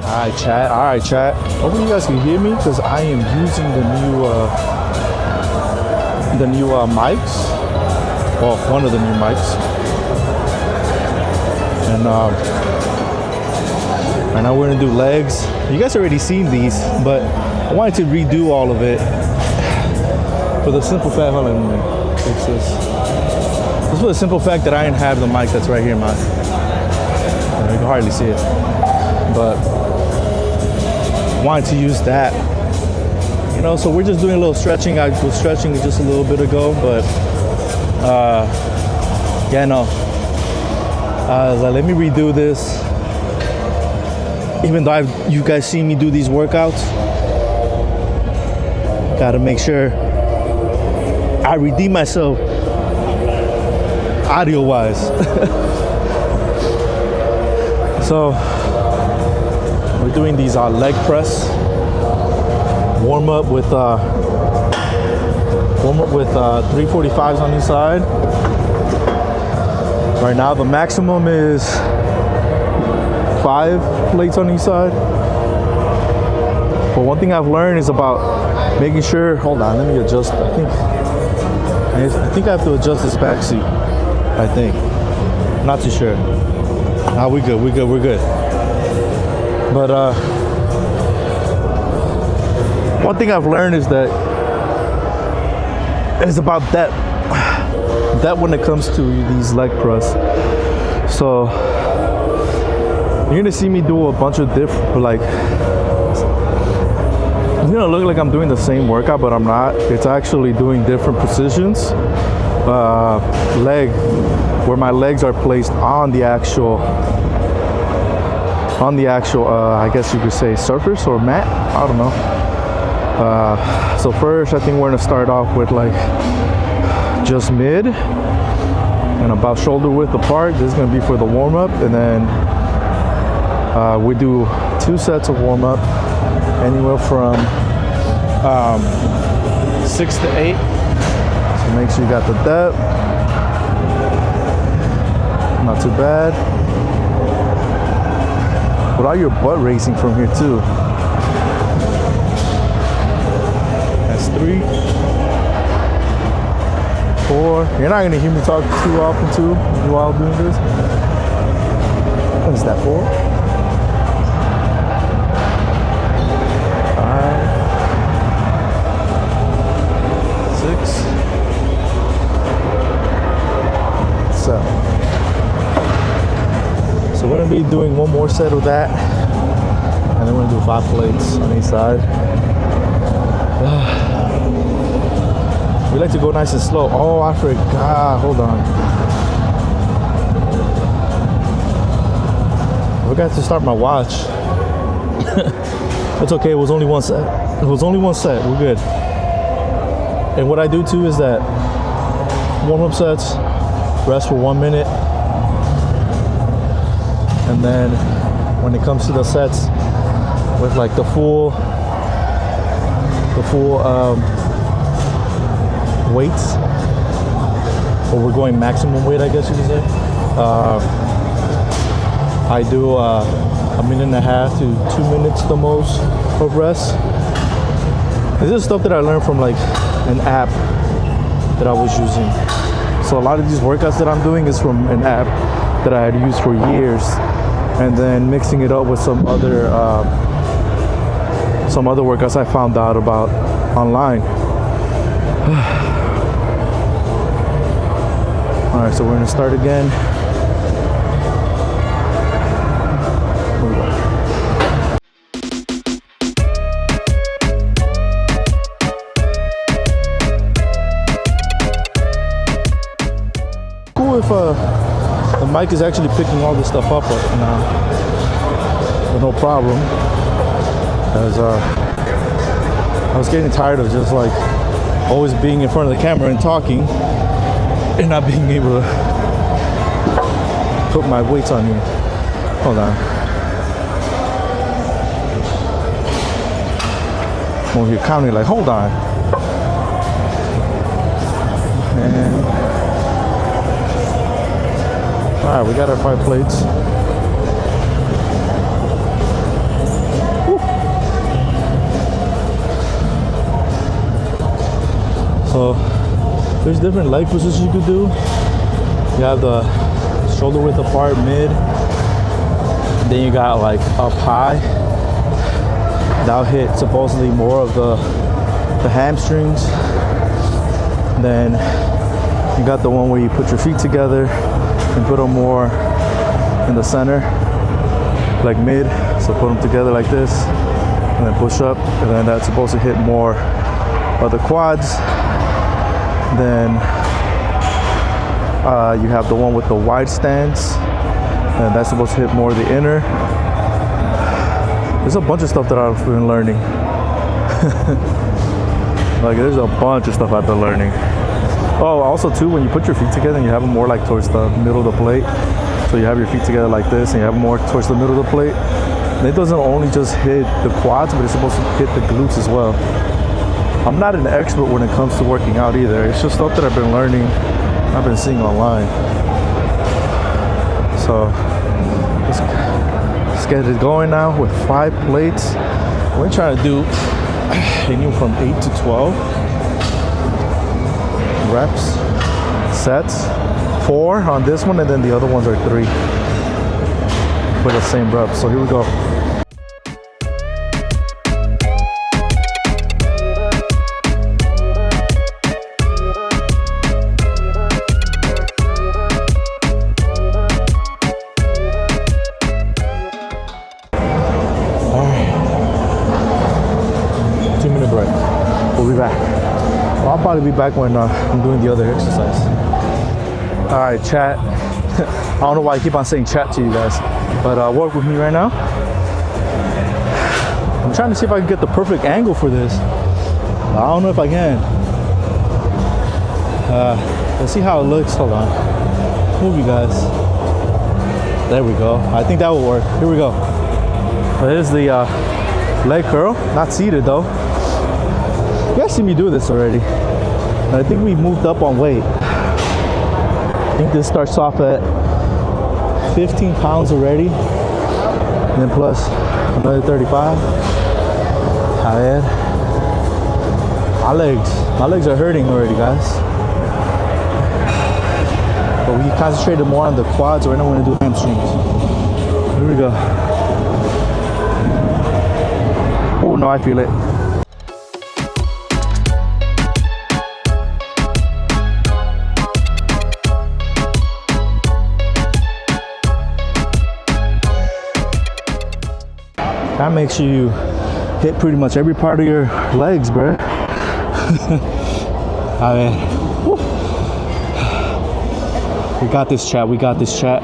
All right, chat. Hopefully you guys can hear me because I am using the new mics. Well, one of the new mics. And right now we're gonna do legs. You guys already seen these, but I wanted to redo all of it for the simple fact. Hold on, let me fix this. Just for the simple fact that I didn't have the mic that's right here, man. You can hardly see it, but wanted to use that. You know, so we're just doing a little stretching. I was stretching just a little bit ago, but yeah, no. I was like, let me redo this. Even though you guys see me do these workouts, gotta make sure I redeem myself audio-wise. So we're doing these leg press warm up with 345s on each side. Right now the maximum is 5 plates on each side. But one thing I've learned is about making sure. Hold on, let me adjust. I think I have to adjust this back seat. I think. Not too sure. Nah, we're good. But one thing I've learned is that it's about that when it comes to these leg press. So you're gonna see me do a bunch of different, like, it's gonna look like I'm doing the same workout, but I'm not. It's actually doing different positions. Where my legs are placed on the actual I guess you could say surface or mat. I don't know. So first, I think we're gonna start off with like just mid and about shoulder width apart. This is gonna be for the warm up, and then we do 2 sets of warm up, anywhere from 6 to 8. So make sure you got the depth. Not too bad. Without your butt racing from here too. That's 3, 4. You're not gonna hear me talk too often too while doing this. What is that, 4? 5, 6, 7. So we're gonna be doing one more set of that, and then we're gonna do 5 plates on each side. We like to go nice and slow. Oh, I forgot. Hold on. I forgot to start my watch. It's okay. It was only one set. We're good. And what I do too is that warm-up sets, rest for 1 minute. And then when it comes to the sets with like the full weights, or we're going maximum weight, I guess you could say, I do 1.5 minutes to 2 minutes the most of rest. This is stuff that I learned from like an app that I was using. So a lot of these workouts that I'm doing is from an app that I had used for years, and then mixing it up with some other workouts I found out about online. All right, so we're gonna start again. Here we go. Cool if the mic is actually picking all this stuff up right now with no problem, as I was getting tired of just like always being in front of the camera and talking and not being able to put my weights on here. Hold on. I'm over here counting like, hold on. And all right, we got our 5 plates. So there's different leg positions you could do. You have the shoulder width apart, mid. Then you got like up high. That'll hit supposedly more of the hamstrings. Then you got the one where you put your feet together and put them more in the center, like mid. So put them together like this, and then push up, and then that's supposed to hit more of the quads. Then you have the one with the wide stance, and that's supposed to hit more of the inner. There's a bunch of stuff that I've been learning. Like there's a bunch of stuff I've been learning. Oh, also too, when you put your feet together and you have them more like towards the middle of the plate. So you have your feet together like this and you have them more towards the middle of the plate. And it doesn't only just hit the quads, but it's supposed to hit the glutes as well. I'm not an expert when it comes to working out either. It's just stuff that I've been learning, I've been seeing online. So let's get it going now with 5 plates. We're trying to do anywhere from 8 to 12 reps, sets, 4 on this one, and then the other ones are 3 for the same reps. So here we go. We'll be back. Well, I'll probably be back when I'm doing the other exercise. All right, chat. I don't know why I keep on saying chat to you guys, but work with me right now. I'm trying to see if I can get the perfect angle for this. I don't know if I can. Let's see how it looks. Hold on. Move, you guys. There we go. I think that will work. Here we go. So here's the leg curl. Not seated though. You guys see me do this already. And I think we moved up on weight. I think this starts off at 15 pounds already. And then plus another 35. How bad? My legs are hurting already, guys. But we concentrated more on the quads. Right now we're gonna do hamstrings. Here we go. Oh no, I feel it. That makes you hit pretty much every part of your legs, bro. I mean, we got this, chat. We got this, chat.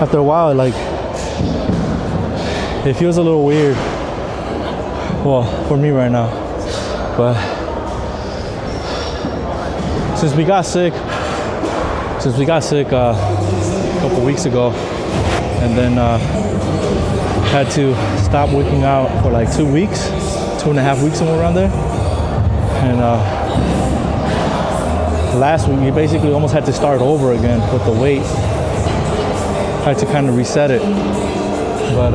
After a while, like, it feels a little weird. Well, for me right now. But since we got sick a couple weeks ago, and then had to stop working out for like 2 weeks, 2.5 weeks, somewhere around there. And last week, we basically almost had to start over again with the weight. Had to kind of reset it, but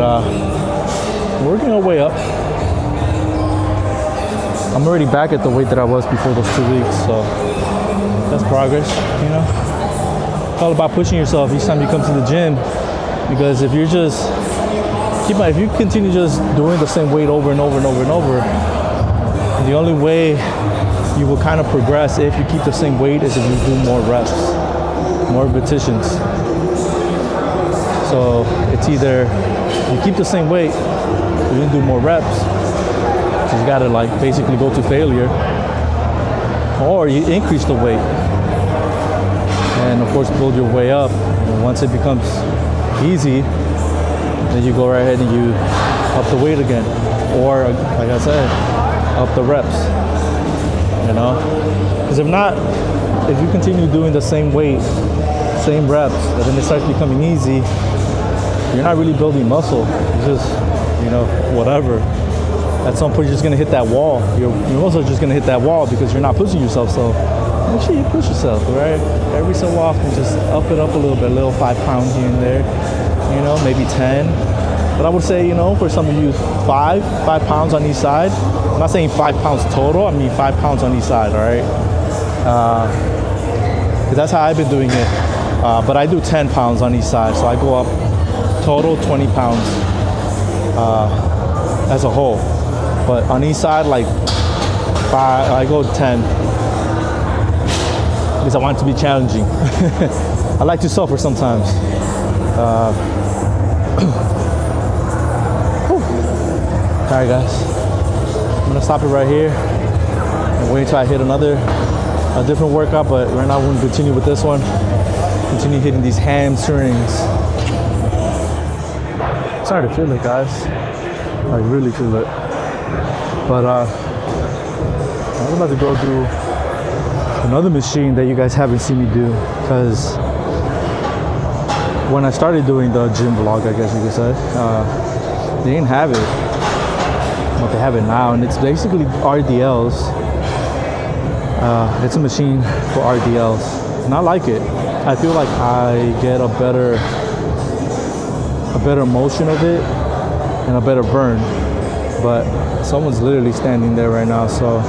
working our way up. I'm already back at the weight that I was before those 2 weeks, so that's progress, you know. It's all about pushing yourself each time you come to the gym, because if you're just if you continue just doing the same weight over and over and over and over, the only way you will kind of progress if you keep the same weight is if you do more reps, more repetitions. So it's either you keep the same weight, you can do more reps, because you gotta like basically go to failure, or you increase the weight and of course build your way up. And once it becomes easy, then you go right ahead and you up the weight again, or like I said, up the reps, you know. Because if not, if you continue doing the same weight, same reps, and then it starts becoming easy, you're not really building muscle. It's just, you know, whatever. at some point you're just gonna hit that wall. You're also just gonna hit that wall because you're not pushing yourself. So make sure you push yourself, right? Every so often, just up it up a little bit, a little 5 pounds here and there, you know, maybe 10. But I would say, you know, for some of you, 5 pounds on each side. I'm not saying 5 pounds total, I mean 5 pounds on each side, all right? Because that's how I've been doing it. But I do 10 pounds on each side, so I go up total 20 pounds as a whole. But on each side, like 5, I go 10. Because I want it to be challenging. I like to suffer sometimes. All right, guys. I'm gonna stop it right here and wait until I hit a different workout. But right now, we're gonna continue with this one. Continue hitting these hamstrings. Starting to feel it, guys. I really feel it. But I'm about to go through another machine that you guys haven't seen me do, because when I started doing the gym vlog, I guess you could say, they didn't have it, but they have it now, and it's basically RDLs. It's a machine for RDLs, and I like it. I feel like I get a better motion of it and a better burn. But someone's literally standing there right now, so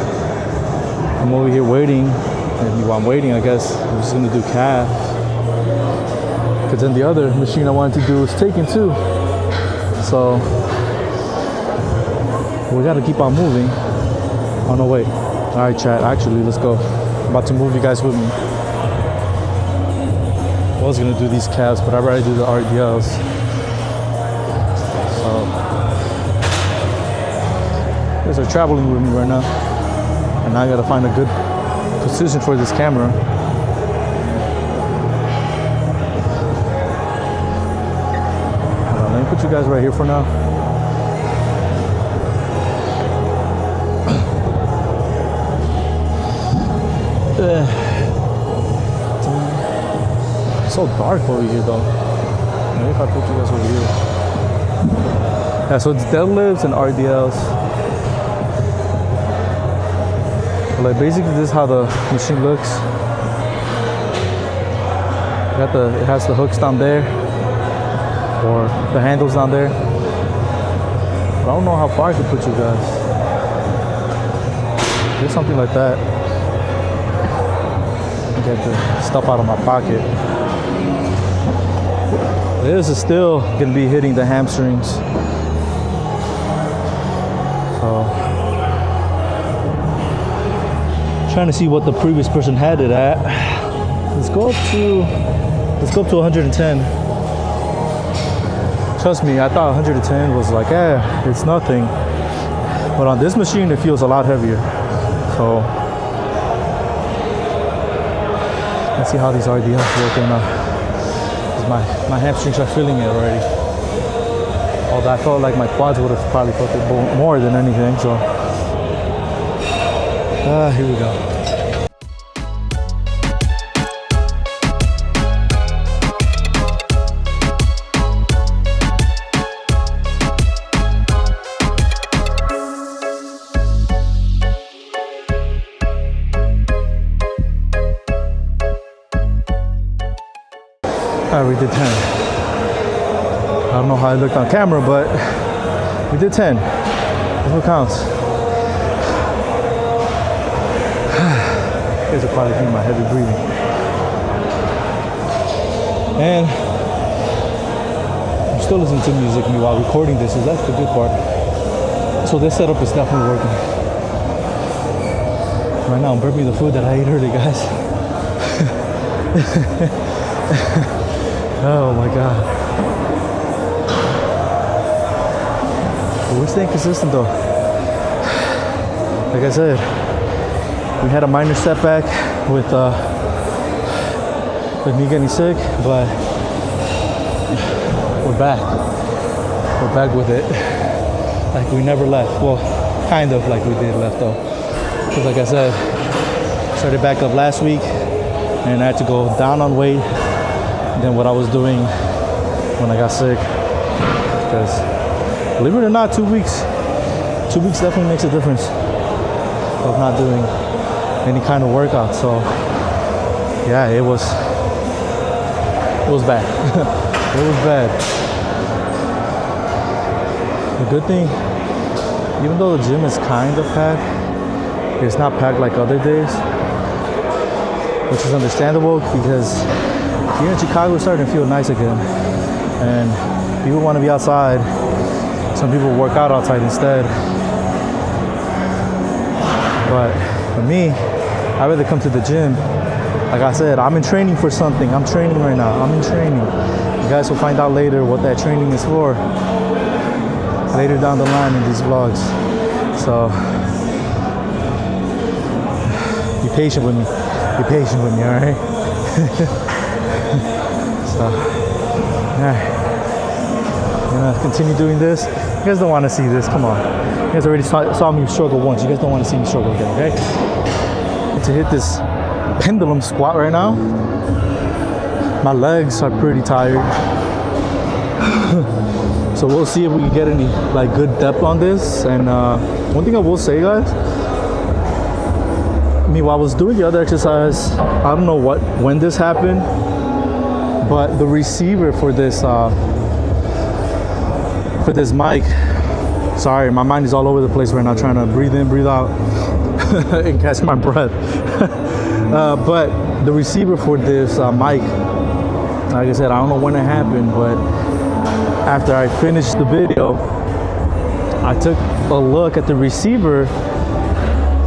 I'm over here waiting. And while I'm waiting, I guess I'm just gonna do calf. Because then the other machine I wanted to do is taken too. So we gotta keep on moving. Oh no, wait. All right, chat, actually, let's go. I'm about to move you guys with me. I was gonna do these calves, but I'd rather do the RDLs. So you guys are traveling with me right now. And now I gotta find a good position for this camera. Hold on, let me put you guys right here for now. It's so dark over here though. Maybe if I put you guys over here. Yeah, so it's deadlifts and RDLs. Like basically this is how the machine looks. It has the hooks down there, or the handles down there. But I don't know how far I could put you guys. There's something like that. Get the stuff out of my pocket. This is still gonna be hitting the hamstrings. So trying to see what the previous person had it at. Let's go up to 110. Trust me, I thought 110 was like, it's nothing. But on this machine, it feels a lot heavier. So let's see how these RDLs work right now. My hamstrings are feeling it already. Although I felt like my quads would have probably felt it more than anything. So here we go. All right, we did 10. I don't know how I looked on camera, but we did 10. That's what counts. You guys are probably hearing my heavy breathing. And I'm still listening to music while recording this, so that's the good part. So this setup is definitely working. Right now I'm burping the food that I ate earlier, guys. Oh my God. But we're staying consistent though. Like I said, we had a minor setback with me getting sick, but we're back. We're back with it. Like we never left. Well, kind of like we did left though. Because like I said, started back up last week and I had to go down on weight than what I was doing when I got sick. Because believe it or not, 2 weeks 2 weeks definitely makes a difference of not doing any kind of workout. So yeah, it was bad. It was bad. The good thing, even though the gym is kind of packed, it's not packed like other days, which is understandable because here in Chicago it's starting to feel nice again, and people want to be outside. Some people work out outside instead, but for me, I'd rather come to the gym. Like I said, I'm in training for something. I'm training right now. I'm in training. You guys will find out later what that training is for later down the line in these vlogs. So be patient with me. Be patient with me, all right? So, all right. I'm gonna continue doing this. You guys don't want to see this. Come on. You guys already saw me struggle once. You guys don't want to see me struggle again, okay? To hit this pendulum squat right now. My legs are pretty tired. So we'll see if we can get any like good depth on this. And one thing I will say, guys, I mean, while I was doing the other exercise, I don't know when this happened, but the receiver for this mic, sorry, my mind is all over the place right now, trying to breathe in, breathe out, and catch my breath. But the receiver for this mic, like I said, I don't know when it happened, but after I finished the video, I took a look at the receiver,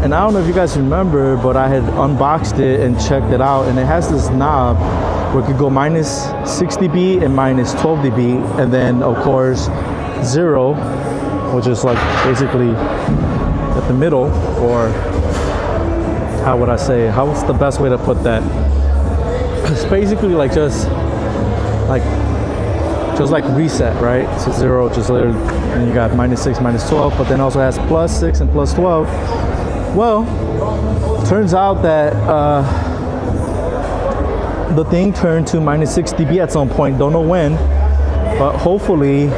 and I don't know if you guys remember, but I had unboxed it and checked it out, and it has this knob where it could go minus 6 dB and minus 12 dB, and then of course 0, which is like basically at the middle, or how would I say, what's the best way to put that? It's basically like just like reset, right? So 0, just literally, and you got minus 6, minus 12, but then also has plus 6 and plus 12. Well, turns out that the thing turned to minus 6 dB at some point, don't know when, but hopefully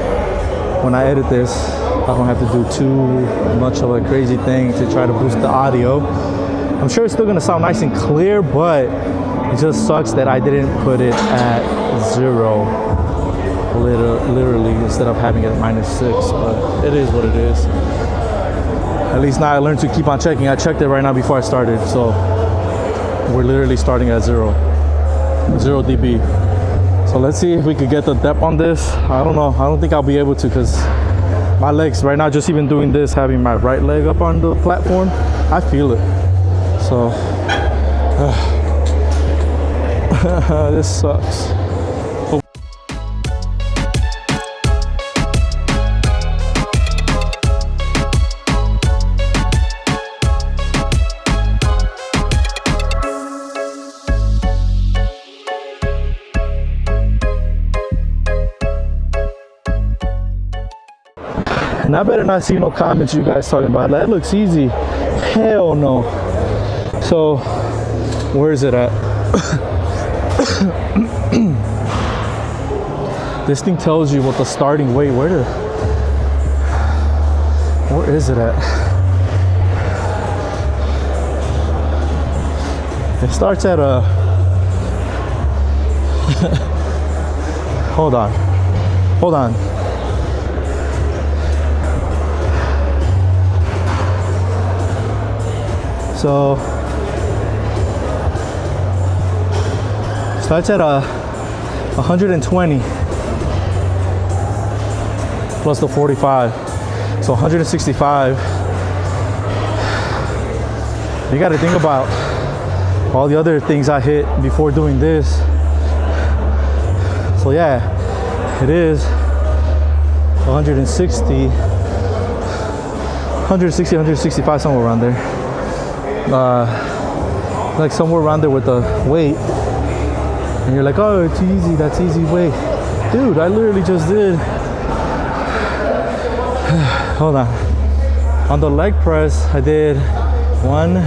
when I edit this, I don't have to do too much of a crazy thing to try to boost the audio. I'm sure it's still gonna sound nice and clear, but it just sucks that I didn't put it at 0, literally, instead of having it at minus 6, but it is what it is. At least now I learned to keep on checking. I checked it right now before I started, so we're literally starting at 0 dB. So let's see if we could get the depth on this. I don't know. I don't think I'll be able to, because my legs right now, just even doing this, having my right leg up on the platform, I feel it. So this sucks. And I better not see no comments you guys talking about that looks easy. Hell no. So where is it at? This thing tells you what the starting weight, where is it at? It starts at a hold on. So starts at 120 plus the 45, so 165. You got to think about all the other things I hit before doing this. So yeah, it is 160, 165, somewhere around there. Like somewhere around there with the weight. And you're like, oh, it's easy, that's easy weight. Dude, I literally just did. Hold on. On the leg press, I did 1,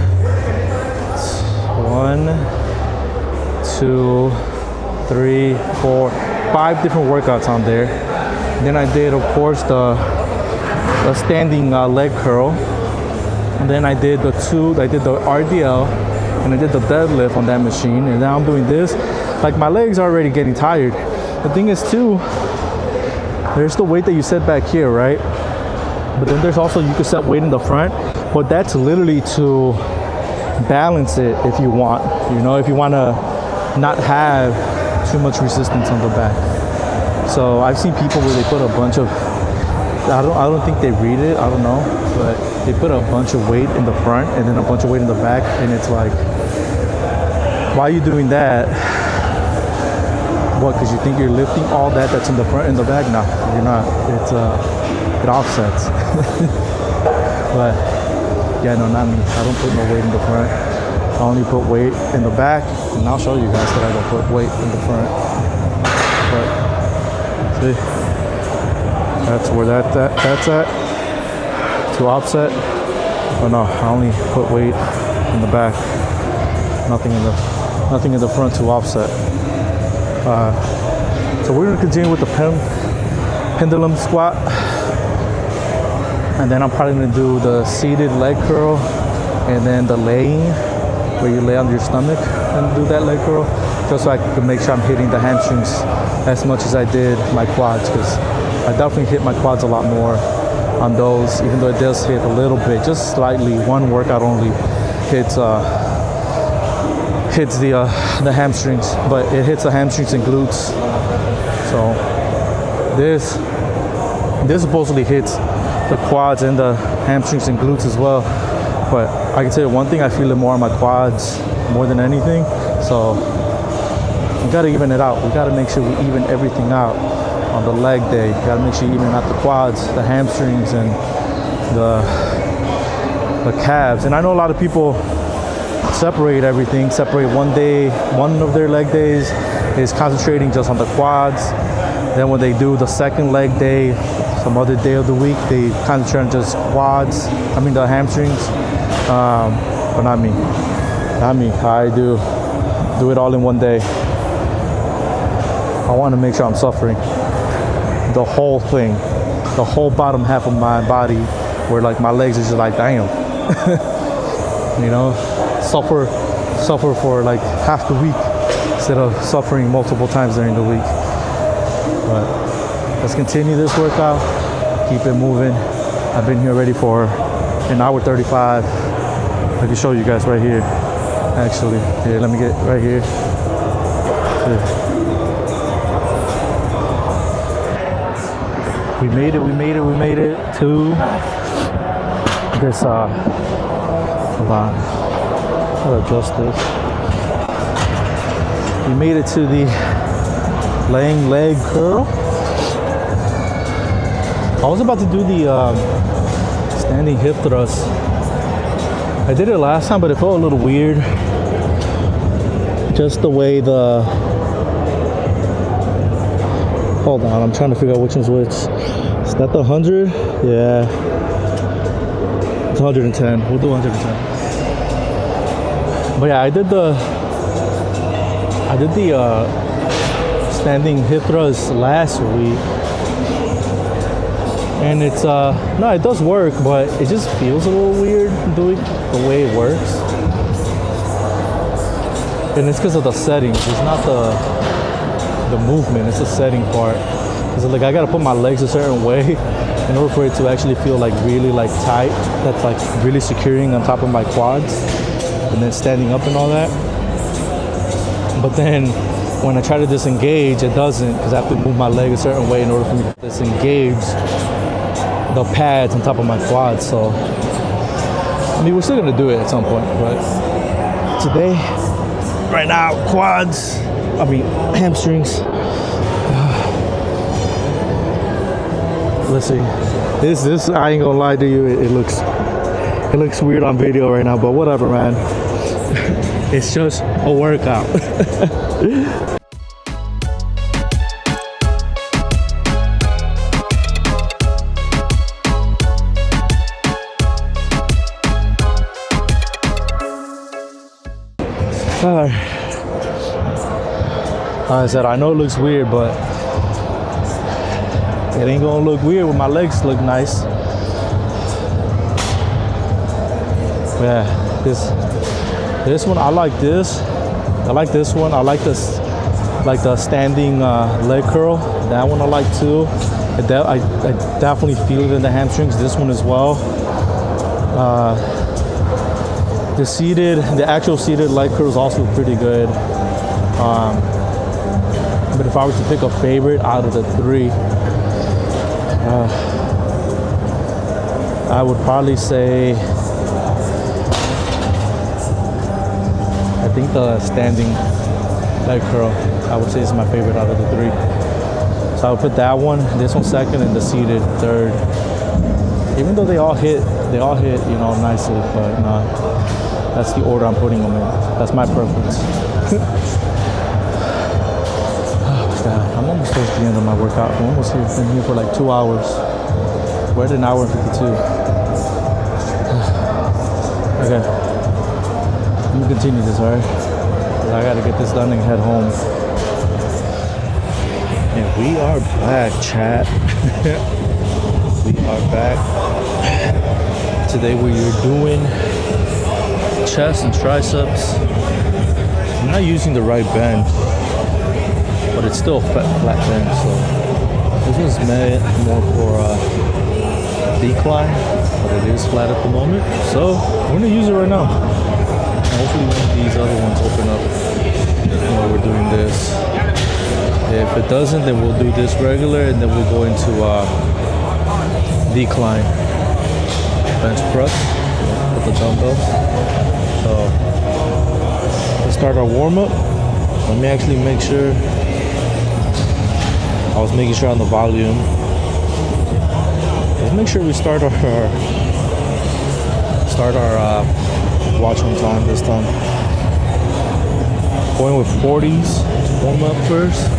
2, 3, 4, 5 different workouts on there. Then I did, of course, the a standing leg curl, and then I did the RDL, and I did the deadlift on that machine, and now I'm doing this. Like, my legs are already getting tired. The thing is too, there's the weight that you set back here, right? But then there's also, you can set weight in the front, but that's literally to balance it if you want, you know, if you want to not have too much resistance on the back. So I've seen people where they put a bunch of, I don't think they read it, I don't know, but they put a bunch of weight in the front and then a bunch of weight in the back, and it's like, why are you doing that? What, because you think you're lifting all that's in the front and the back? No, you're not. It's it offsets. But yeah, no, not me. I don't put no weight in the front. I only put weight in the back, and I'll show you guys that I don't put weight in the front. But see, that's where that's at. To offset. Oh no, I only put weight in the back. Nothing in the front to offset. So we're gonna continue with the pendulum squat, and then I'm probably gonna do the seated leg curl, and then the laying, where you lay on your stomach and do that leg curl, just so I can make sure I'm hitting the hamstrings as much as I did my quads, because I definitely hit my quads a lot more on those, even though it does hit a little bit, just slightly. One workout only hits the hamstrings, but it hits the hamstrings and glutes. So this supposedly hits the quads and the hamstrings and glutes as well. But I can tell you one thing, I feel it more on my quads more than anything. So we gotta even it out. We gotta make sure we even everything out on the leg day. You gotta make sure you even out the quads, the hamstrings, and the calves. And I know a lot of people separate everything, separate one day, one of their leg days is concentrating just on the quads. Then when they do the second leg day, some other day of the week, they concentrate on just quads, the hamstrings. But not me. I do it all in one day. I want to make sure I'm suffering the whole thing, the whole bottom half of my body, where like my legs are just like, damn. You know, suffer for like half the week instead of suffering multiple times during the week. But let's continue this workout, keep it moving. I've been here already for an hour 35. I can show you guys right here, actually. Here, let me get right here. We made it to this, hold on, I'll adjust this. We made it to the laying leg curl. I was about to do the standing hip thrust. I did it last time, but it felt a little weird. Just the way hold on, I'm trying to figure out which one's which. Is that the 100? Yeah. It's 110. We'll do 110. But yeah, I did the standing hip thrust last week, and it's no, it does work, but it just feels a little weird doing the way it works, and it's because of the settings. It's not the movement, it's the setting part. Because like I gotta put my legs a certain way in order for it to actually feel like really like tight, that's like really securing on top of my quads, and then standing up and all that. But then when I try to disengage, it doesn't, because I have to move my leg a certain way in order for me to disengage the pads on top of my quads. So I mean, we're still gonna do it at some point, but today, right now, quads, hamstrings. Let's see. This I ain't gonna lie to you. It looks weird on video right now, but whatever, man. It's just a workout. Like I said, I know it looks weird, but it ain't gonna look weird when my legs look nice. Yeah, this one I like this. I like this one. I like this, like the standing leg curl. That one I like too. I definitely feel it in the hamstrings. This one as well. The actual seated leg curl is also pretty good. But if I was to pick a favorite out of the three, I would probably say, I think the standing leg curl, I would say is my favorite out of the three. So I would put that one, this one second, and the seated third. Even though they all hit, you know, nicely, but nah, that's the order I'm putting them in. That's my preference. Oh God, I'm almost towards the end of my workout. I'm almost here, been here for like 2 hours. We're at an hour and 52. Okay, I'm gonna continue this, all right? I gotta get this done and head home. And we are back, chat. We are back. Today we are doing chest and triceps. I'm not using the right bend, but it's still a flat bend. So this was meant more for decline, but it is flat at the moment. So we're gonna use it right now. And hopefully one of these other ones open up while we're doing this. If it doesn't, then we'll do this regular, and then we'll go into decline bench press with the dumbbells. So let's start our warm up. Let me actually make sure. I was making sure on the volume. Let's make sure we start our watch on time this time. Going with 40s to warm up first.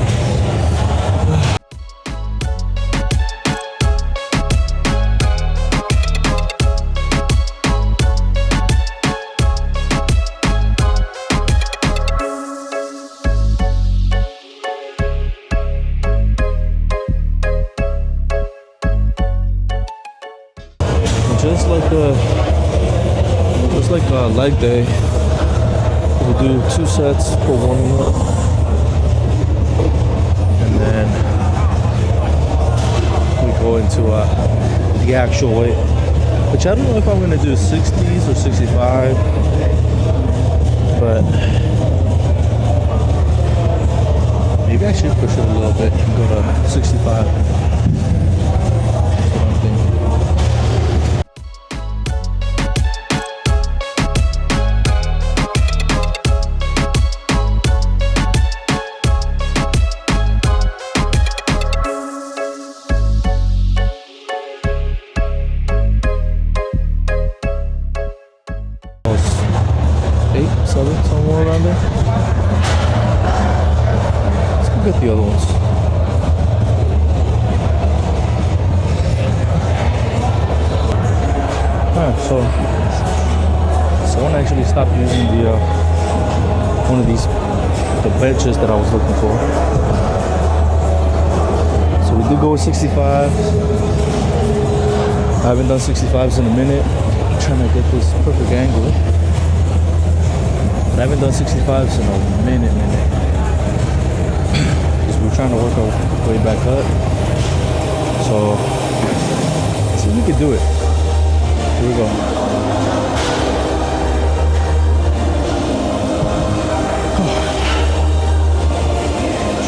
Just like a leg day, we'll do 2 sets for warming up, and then we go into the actual weight, which I don't know if I'm going to do 60s or 65, but maybe I should push it a little bit and go to 65. Somewhere around there. Let's go get the other ones. Alright, so someone actually stopped using the one of these benches that I was looking for. So we did go with 65. I haven't done 65s in a minute. I'm trying to get this perfect angle. I haven't done 65s in a minute. Because we're trying to work our way back up. So, let's see if we can do it. Here we go.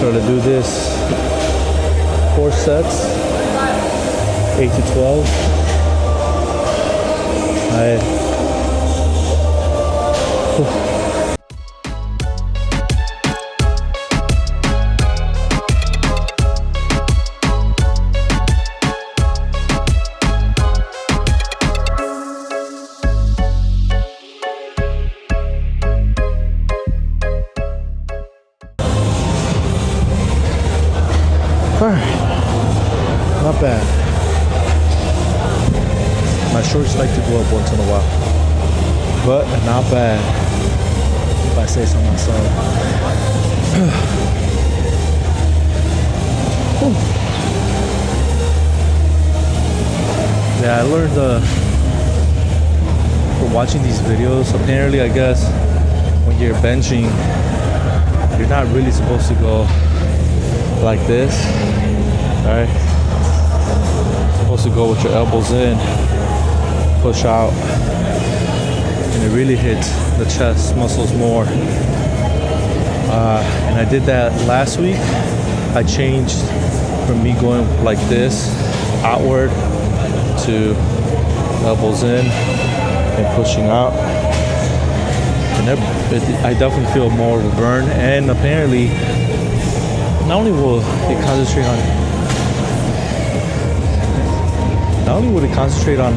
Try to do this 4 sets, 8 to 12. Alright, not bad. My shorts like to go up once in a while, but not bad, if I say so myself. Yeah, I learned from watching these videos, apparently, I guess, when you're benching, you're not really supposed to go like this, right? You're supposed to go with your elbows in, push out, and it really hits the chest muscles more. And I did that last week. I changed from me going like this, outward, to elbows in and pushing out. And I definitely feel more of a burn. And apparently, not only will it concentrate on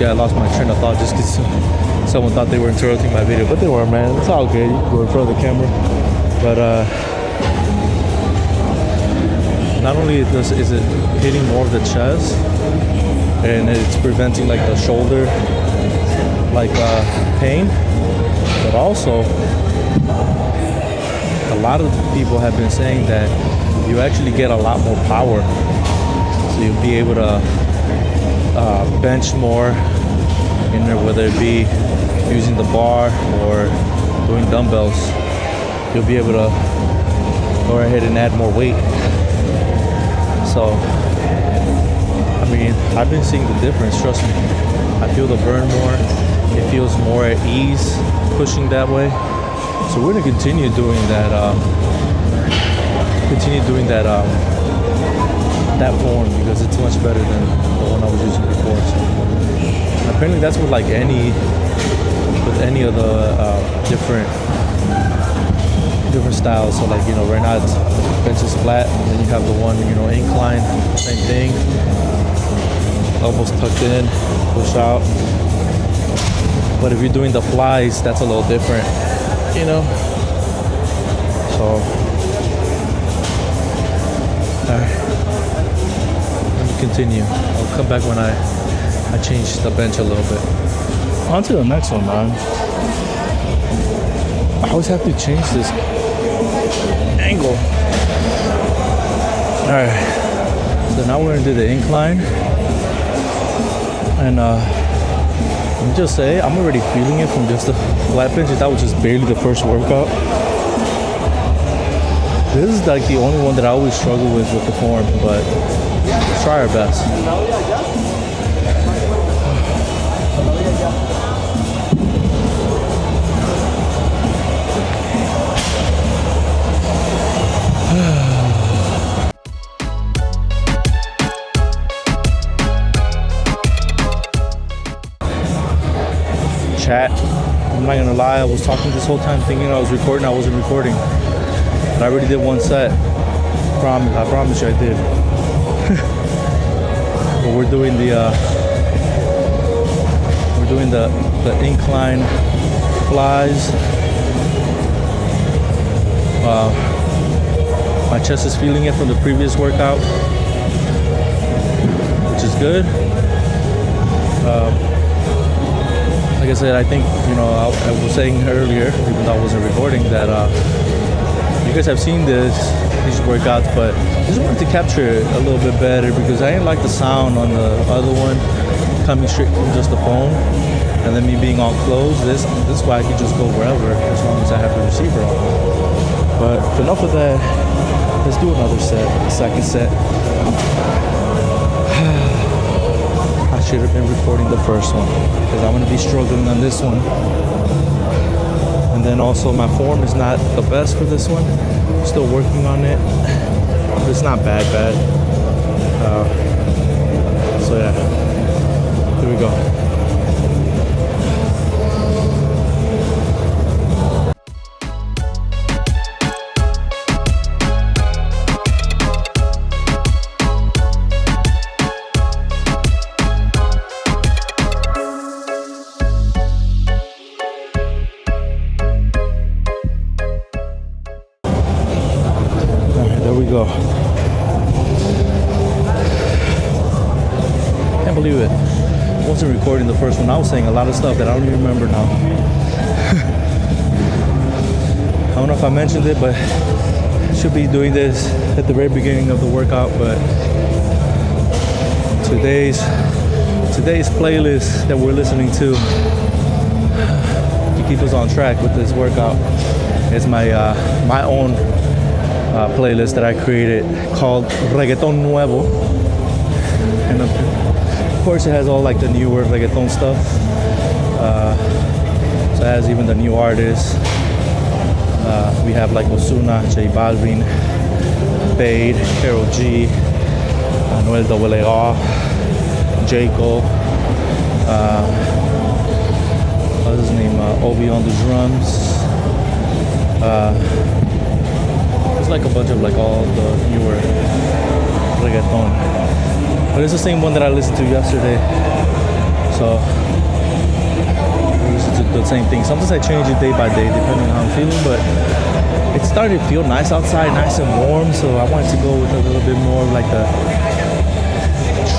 yeah, I lost my train of thought just because someone thought they were interrupting my video, but they weren't, man. It's all good. You can go in front of the camera. But not only is it hitting more of the chest, and it's preventing like the shoulder pain, but also a lot of people have been saying that you actually get a lot more power. So you'll be able to bench more, whether it be using the bar or doing dumbbells. You'll be able to go ahead and add more weight. So, I mean, I've been seeing the difference, trust me. I feel the burn more. It feels more at ease pushing that way. So we're gonna continue doing that. That form because it's much better than the one I was using before. So, apparently, that's with any of the different styles. So right now it's bench is flat, and then you have the one incline, same thing. Elbows tucked in, push out. But if you're doing the flies, that's a little different, So, alright. Let me continue. I'll come back when I change the bench a little bit. On to the next one, man. I always have to change this angle. Alright. So now we're gonna do the incline. And let me just say, I'm already feeling it from just the flat bench. That was just barely the first workout. This is like the only one that I always struggle with the form, but let's try our best. Chat, I'm not gonna lie, I was talking this whole time thinking I was recording. I wasn't recording. But I already did one set. I promise you I did. But we're doing the incline flies. My chest is feeling it from the previous workout, which is good. Like I said, I think, I was saying earlier, even though I wasn't recording, that you guys have seen these workouts, but I just wanted to capture it a little bit better because I didn't like the sound on the other one coming straight from just the phone, and then me being all closed. This way I can just go wherever as long as I have the receiver on. But enough of that. Let's do another set, the second set. I should have been recording the first one because I'm going to be struggling on this one. And then also my form is not the best for this one. Still working on it. But it's not bad. So yeah, here we go. Go. Can't believe it. I wasn't recording the first one. I was saying a lot of stuff that I don't even remember now. I don't know if I mentioned it, but I should be doing this at the very beginning of the workout, but Today's playlist that we're listening to keep us on track with this workout is my own playlist that I created called Reggaeton Nuevo, and of course it has all like the newer reggaeton stuff. So it has even the new artists. We have like Ozuna, J Balvin, Fade, Karol G, Anuel AA, J Cole. What's his name? Obi on the drums. It's like a bunch of like all the newer reggaeton, but it's the same one that I listened to yesterday. So I listen to the same thing. Sometimes I change it day by day depending on how I'm feeling, but it started to feel nice outside, nice and warm. So I wanted to go with a little bit more like the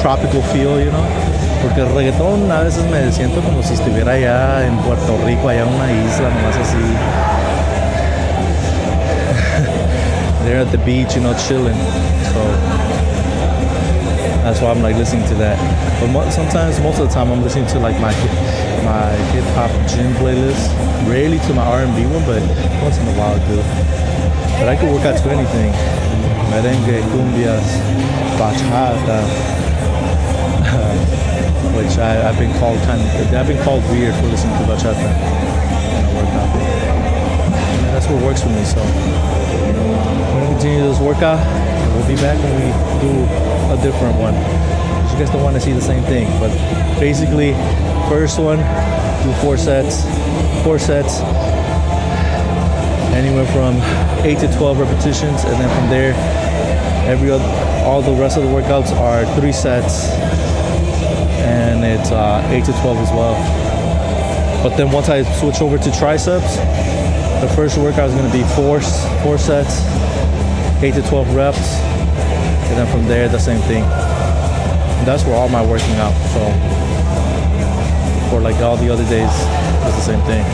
tropical feel, you know. Porque el reggaetón a veces me siento como si estuviera allá en Puerto Rico, allá en una isla, nomás así. They're at the beach, you know, chilling. So that's why I'm like listening to that. But most of the time, I'm listening to like my hip hop gym playlist. Rarely to my R&B one, but once in a while I do. But I could work out to anything: merengue, cumbias, bachata. Which I've been called weird for listening to bachata when I work out. And that's what works for me. So we're gonna continue this workout. And we'll be back when we do a different one. You guys don't want to see the same thing, but basically, first one, do 4 sets, anywhere from 8 to 12 repetitions, and then from there, all the rest of the workouts are 3 sets. And it's 8 to 12 as well. But then once I switch over to triceps, the first workout is going to be 4 sets, 8 to 12 reps, and then from there the same thing. And that's for all my working out. So for like all the other days, it's the same thing.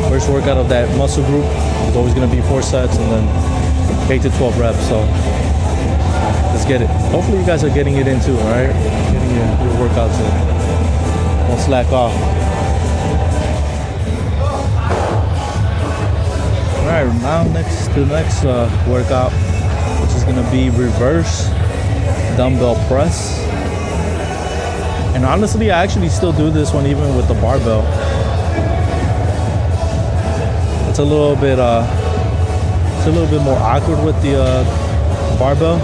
First workout of that muscle group is always going to be 4 sets and then 8 to 12 reps. So let's get it. Hopefully you guys are getting it in too, all right? Getting your workouts in. Don't slack off. All right, now the next workout, which is gonna be reverse dumbbell press. And honestly, I actually still do this one even with the barbell. It's a little bit more awkward with the barbell,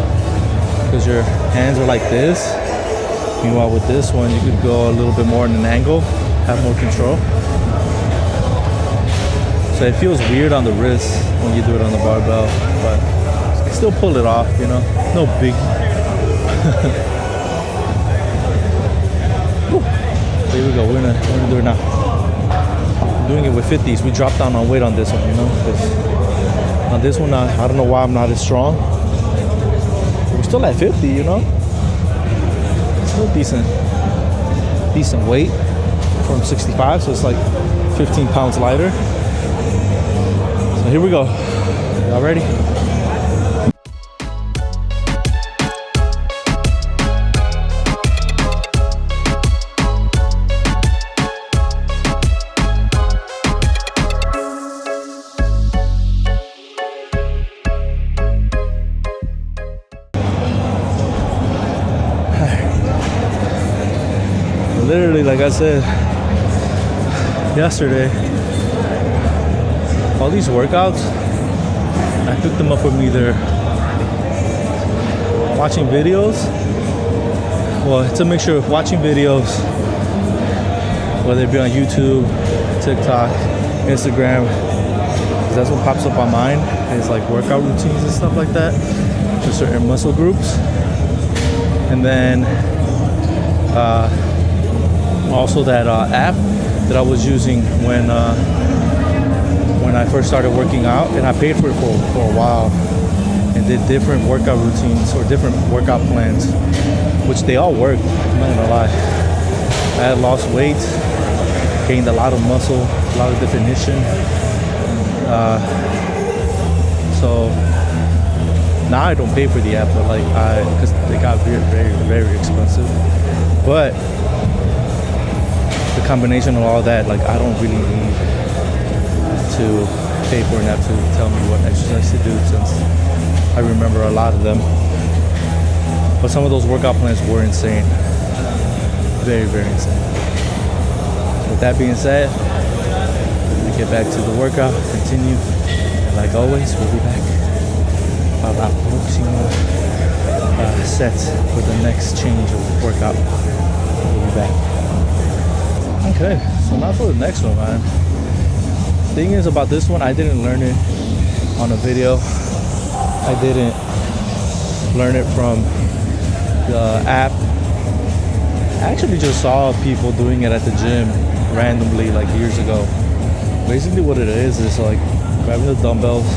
because your hands are like this. Meanwhile, with this one, you could go a little bit more in an angle, have more control. So it feels weird on the wrist when you do it on the barbell, but you can still pull it off, you know, no big. Here we go, we're gonna do it now. I'm doing it with 50s. We dropped down on weight on this one, you know, because on this one, I don't know why I'm not as strong. We're still at 50, you know. Still decent weight from 65, so it's like 15 pounds lighter. So here we go. Y'all ready? Literally, like I said yesterday, all these workouts, I picked them up from either watching videos. Well, it's a mixture of watching videos, whether it be on YouTube, TikTok, Instagram, because that's what pops up on mine. It's like workout routines and stuff like that for certain muscle groups. And then also that app that I was using when I first started working out, and I paid for it for a while, and did different workout routines or different workout plans, which they all worked. I'm not gonna lie. I had lost weight, gained a lot of muscle, a lot of definition. So now I don't pay for the app, but like because they got very, very, very expensive. But the combination of all that, like I don't really need to pay for an app to tell me what exercise to do, since I remember a lot of them. But some of those workout plans were insane. Very, very insane. With that being said, we get back to the workout, continue. And like always, we'll be back about focusing on sets for the next change of workout. We'll be back. Okay, so now for the next one, man. Thing is about this one, I didn't learn it on a video. I didn't learn it from the app. I actually just saw people doing it at the gym randomly like years ago. Basically what it is like grabbing the dumbbells,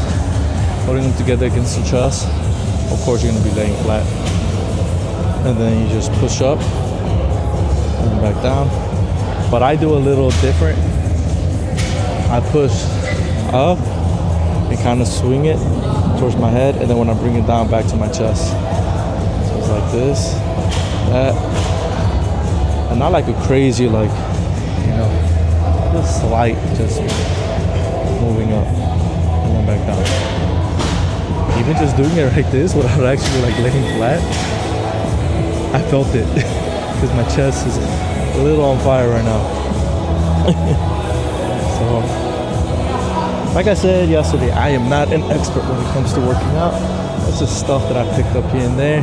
putting them together against the chest. Of course you're gonna be laying flat. And then you just push up and back down. But I do a little different. I push up and kind of swing it towards my head, and then when I bring it down back to my chest. So it's like this, that. And not like a crazy, like, you know, just slight, just moving up and then back down. Even just doing it like this without actually like laying flat, I felt it because my chest is a little on fire right now. So, like I said yesterday, I am not an expert when it comes to working out. It's just stuff that I picked up here and there.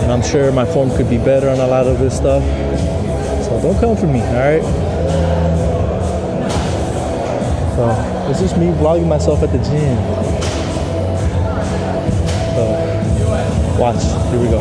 And I'm sure my form could be better on a lot of this stuff. So don't come for me, alright? So it's just me vlogging myself at the gym. So watch, here we go.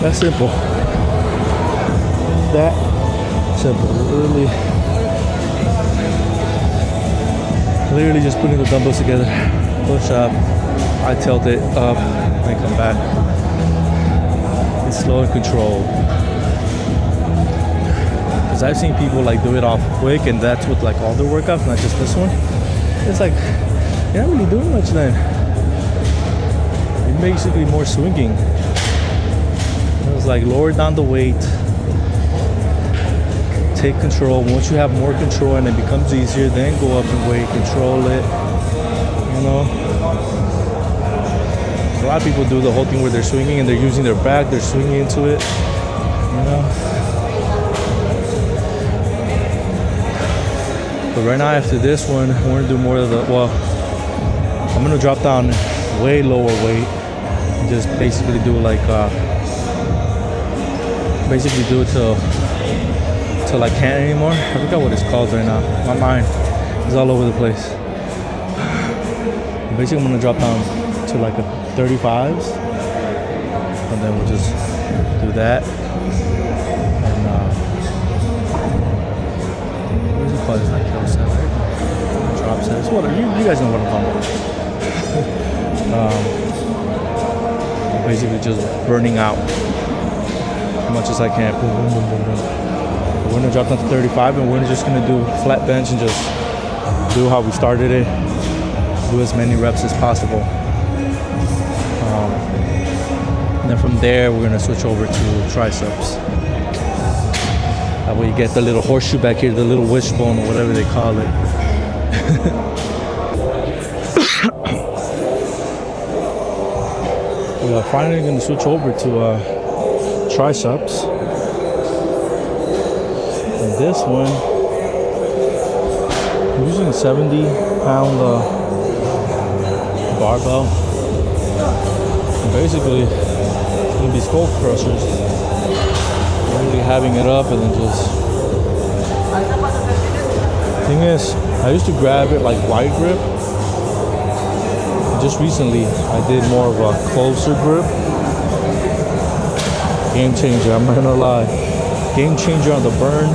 That's simple. That simple. Literally just putting the dumbbells together. Push up. I tilt it up and come back. It's slow and controlled. Because I've seen people like do it off quick, and that's with like all their workouts, not just this one. It's like you're not really doing much then. You're basically more swinging. It's like lower down the weight, take control. Once you have more control and it becomes easier, then go up in weight, control it, you know. A lot of people do the whole thing where they're swinging and they're using their back, they're swinging into it, you know. But right now after this one, we're gonna do more of the, well, I'm gonna drop down way lower weight and just basically do like, basically do it till I can't anymore. I forgot what it's called right now. My mind is all over the place. Basically, I'm gonna drop down to like a 35s, and then we'll just do that. And what do you call this? Like kill set, right? Drop sets. Whatever. You guys know what I'm talking about. Basically, just burning out as much as I can. Boom, boom, boom, boom, boom. We're gonna drop down to 35, and we're just gonna do flat bench and just do how we started it. Do as many reps as possible. And then from there, we're gonna switch over to triceps. That way you get the little horseshoe back here, the little wishbone or whatever they call it. We are finally gonna switch over to triceps, and this one I'm using a 70-pound barbell, and basically it's gonna be skull crushers. Really having it up and then just, thing is, I used to grab it like wide grip. Just recently I did more of a closer grip. Game changer, I'm not gonna lie. Game changer on the burn.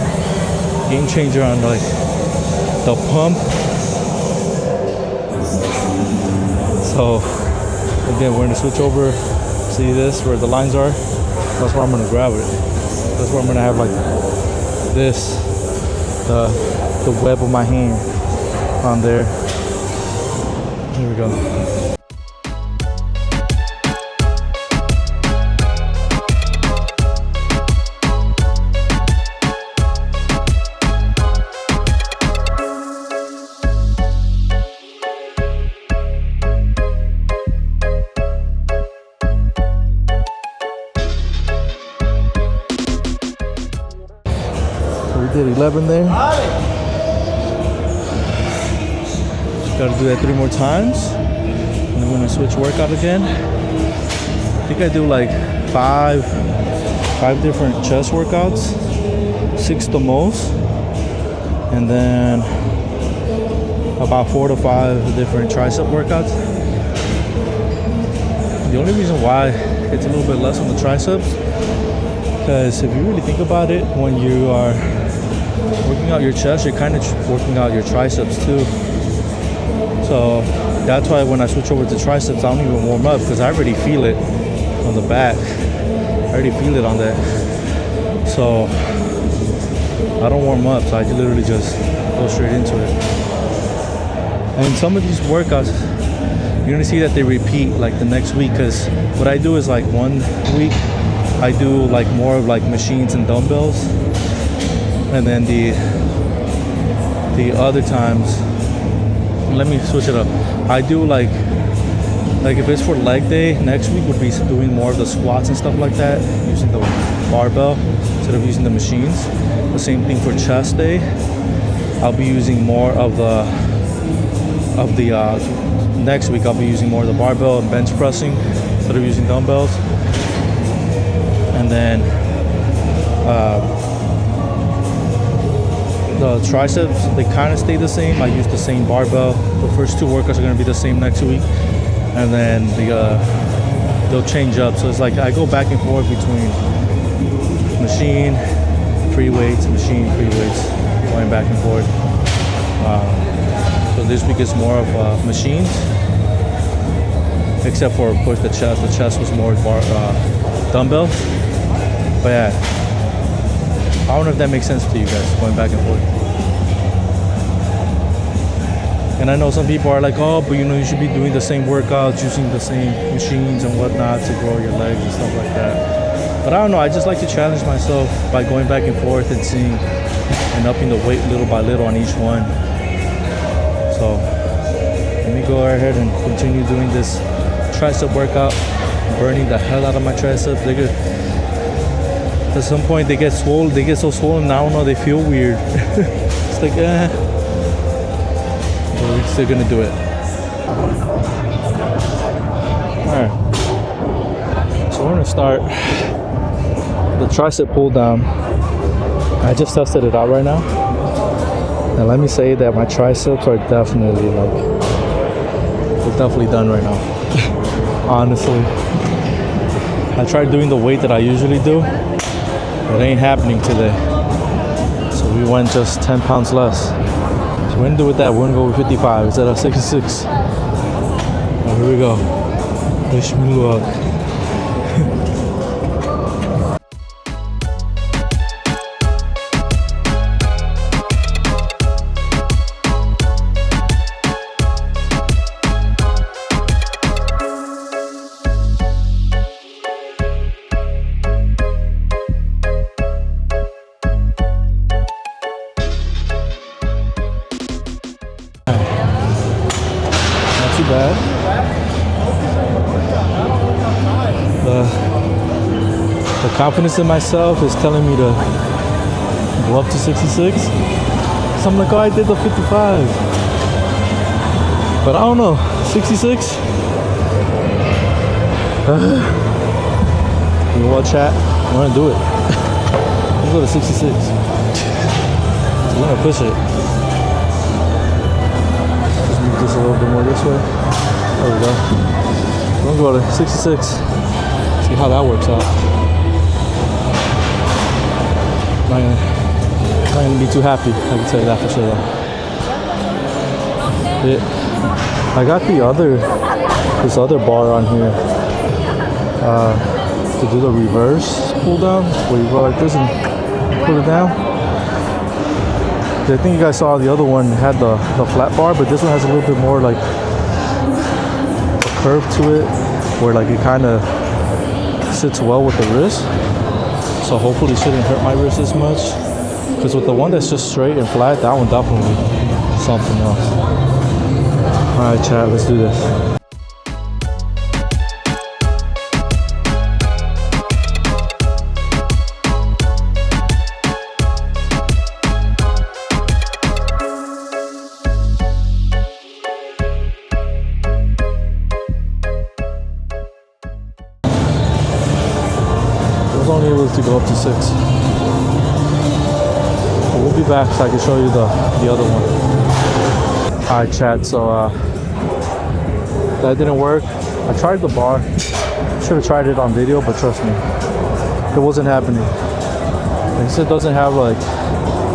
Game changer on like the pump. So again, we're gonna switch over. See this where the lines are? That's where I'm gonna grab it. That's where I'm gonna have like this, the web of my hand on there. Here we go. Did 11 there. Got to do that 3 more times, and then we're gonna switch workout again. I think I do like five different chest workouts, 6 the most, and then about 4 to 5 different tricep workouts. The only reason why it's a little bit less on the triceps, because if you really think about it, when you are working out your chest, you're kind of working out your triceps too. So that's why when I switch over to triceps, I don't even warm up, because I already feel it on the back. I already feel it on that. So I don't warm up, so I literally just go straight into it. And some of these workouts, you're gonna see that they repeat like the next week, because what I do is like one week I do like more of like machines and dumbbells, and then the other times, let me switch it up. I do like if it's for leg day, next week would be doing more of the squats and stuff like that, using the barbell instead of using the machines. The same thing for chest day. I'll be using more of the next week I'll be using more of the barbell and bench pressing instead of using dumbbells. And then the triceps, they kind of stay the same. I use the same barbell. The first 2 workouts are going to be the same next week, and then they'll change up. So it's like I go back and forth between machine, free weights, machine, free weights, going back and forth. So this week is more of machines, except for of course the chest. The chest was more dumbbell. But yeah, I don't know if that makes sense to you guys, going back and forth. And I know some people are like, oh, but you know, you should be doing the same workouts, using the same machines and whatnot to grow your legs and stuff like that. But I don't know, I just like to challenge myself by going back and forth and seeing and upping the weight little by little on each one. So let me go ahead and continue doing this tricep workout, burning the hell out of my triceps. They're good. At some point they get swollen, they get so swollen, I don't know, they feel weird. It's like, but we're still gonna do it. Alright, so we're gonna start the tricep pull down. I just tested it out right now, and let me say that my triceps are definitely they're definitely done right now. Honestly, I tried doing the weight that I usually do. It ain't happening today. So we went just 10 pounds less. So we're gonna do with that. We're gonna go with 55 instead of 66. Right, here we go. Wish me luck. Too bad. The confidence in myself is telling me to go up to 66. So I'm like, oh, I did the 55. But I don't know, 66? You know what, chat? We're gonna do it. Let's go to 66. So we're gonna push it. Just a little bit more this way. There we go. We'll go to 66. See how that works out. Not gonna be too happy, I can tell you that for sure though. I got the other this other bar on here to do the reverse pull down, where you go like this and pull it down. I think you guys saw the other one had the flat bar, but this one has a little bit more like a curve to it, where like it kind of sits well with the wrist. So hopefully it shouldn't hurt my wrist as much. Because with the one that's just straight and flat, that one definitely something else. All right, chat, let's do this. I was only able to go up to 6. But we'll be back so I can show you the other one. Alright, chat, so that didn't work. I tried the bar. Should have tried it on video, but trust me, it wasn't happening. Like it doesn't have like,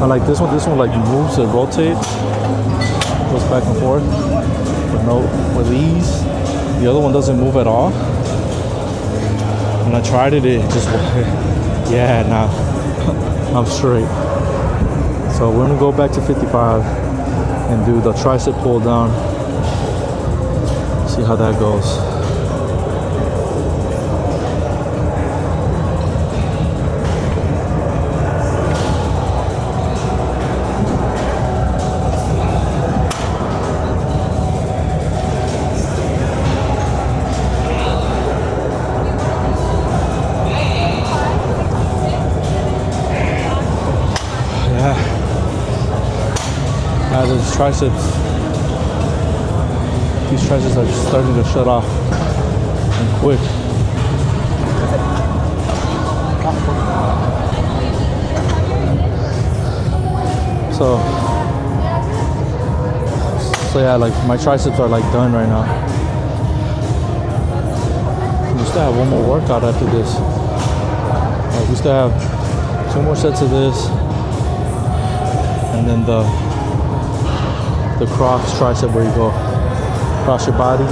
unlike this one like moves and rotates, goes back and forth. But no, with these, the other one doesn't move at all. When I tried it, it just, yeah, nah, I'm straight. So we're gonna go back to 55 and do the tricep pull down. See how that goes. Those triceps, these triceps are starting to shut off and quick. So yeah, like my triceps are like done right now. We still have one more workout after this. Like we still have 2 more sets of this, and then the cross tricep, where you go across your body.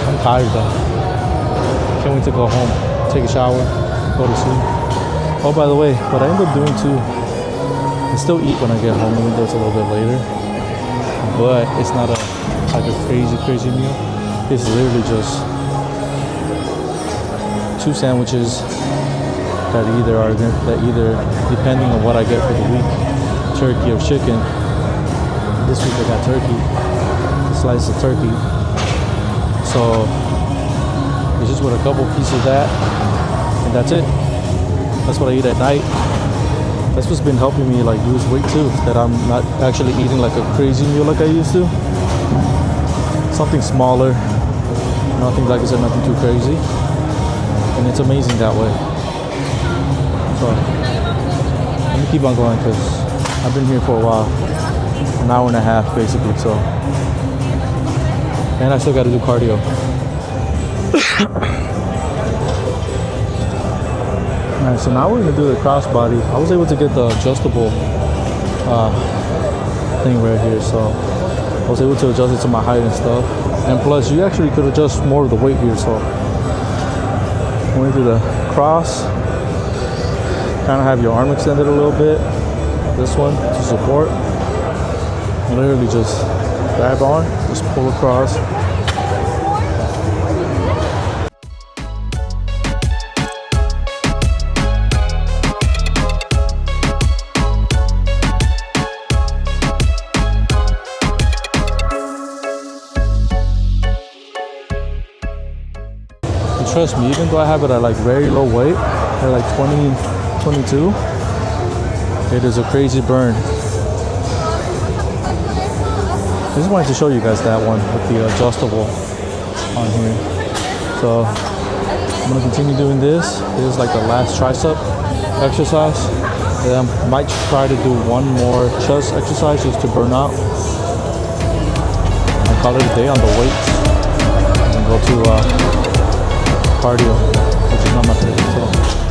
I'm tired though. Can't wait to go home, take a shower, go to sleep. Oh, by the way, what I end up doing too, I still eat when I get home, even though it's a little bit later. But it's not like a crazy meal. It's literally just 2 sandwiches that either depending on what I get for the week, turkey or chicken. This week I got turkey, a slice of turkey. So it's just with a couple pieces of that, and that's it. That's what I eat at night. That's what's been helping me like lose weight too, that I'm not actually eating like a crazy meal like I used to. Something smaller, nothing, like I said, nothing too crazy, and it's amazing that way. So let me keep on going, because I've been here for a while, an hour and a half basically, so, and I still got to do cardio. Alright, so now we're going to do the crossbody. I was able to get the adjustable thing right here, so I was able to adjust it to my height and stuff, and plus you actually could adjust more of the weight here. So when we do the cross, kind of have your arm extended a little bit, this one to support, and literally just grab on, just pull across. And trust me, even though I have it at like very low weight, at like 20, 22, it is a crazy burn. I just wanted to show you guys that one with the adjustable on here. So I'm gonna continue doing this. This is like the last tricep exercise. And I might try to do one more chest exercise just to burn out. I call it a day on the weights, and then go to cardio, which is not my favorite. So